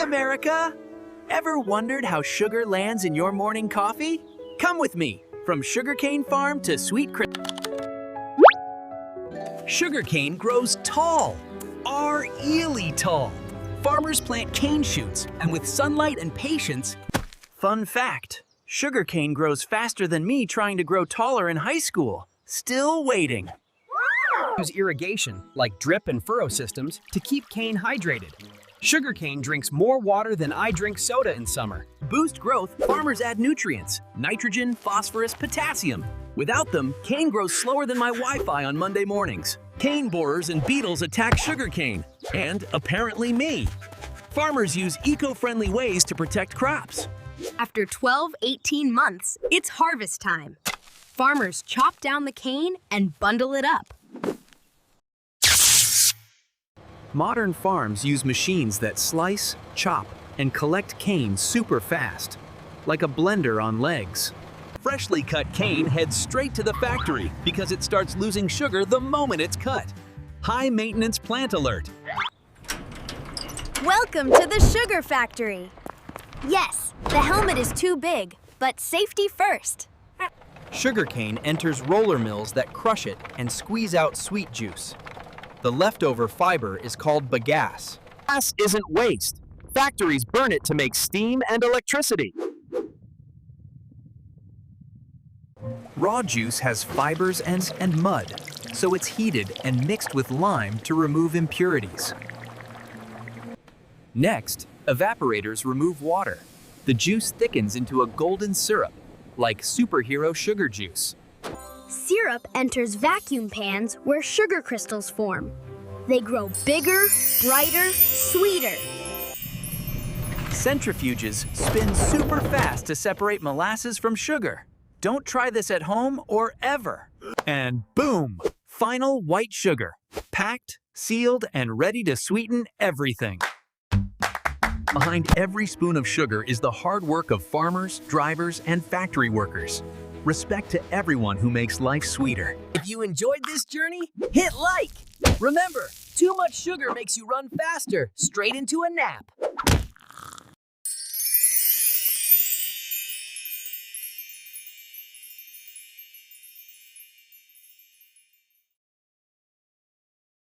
America! Ever wondered how sugar lands in your morning coffee? Come with me, from sugarcane farm to sweet Sugarcane grows tall, really tall. Farmers plant cane shoots, and with sunlight and patience... Fun fact, sugarcane grows faster than me trying to grow taller in high school. Still waiting. Use irrigation, like drip and furrow systems, to keep cane hydrated. Sugarcane drinks more water than I drink soda in summer. Boost growth, farmers add nutrients, nitrogen, phosphorus, potassium. Without them, cane grows slower than my Wi-Fi on Monday mornings. Cane borers and beetles attack sugarcane, and apparently me. Farmers use eco-friendly ways to protect crops. After 18 months, it's harvest time. Farmers chop down the cane and bundle it up. Modern farms use machines that slice, chop, and collect cane super fast, like a blender on legs. Freshly cut cane heads straight to the factory because it starts losing sugar the moment it's cut. High maintenance plant alert. Welcome to the sugar factory. Yes, the helmet is too big, but safety first. Sugarcane enters roller mills that crush it and squeeze out sweet juice. The leftover fiber is called bagasse. Gas isn't waste. Factories burn it to make steam and electricity. Raw juice has fibers and mud, so it's heated and mixed with lime to remove impurities. Next, evaporators remove water. The juice thickens into a golden syrup, like superhero sugar juice. Syrup enters vacuum pans where sugar crystals form. They grow bigger, brighter, sweeter. Centrifuges spin super fast to separate molasses from sugar. Don't try this at home or ever. And boom, final white sugar, packed, sealed, and ready to sweeten everything. Behind every spoon of sugar is the hard work of farmers, drivers, and factory workers. Respect to everyone who makes life sweeter. If you enjoyed this journey, hit like. Remember, too much sugar makes you run faster, straight into a nap.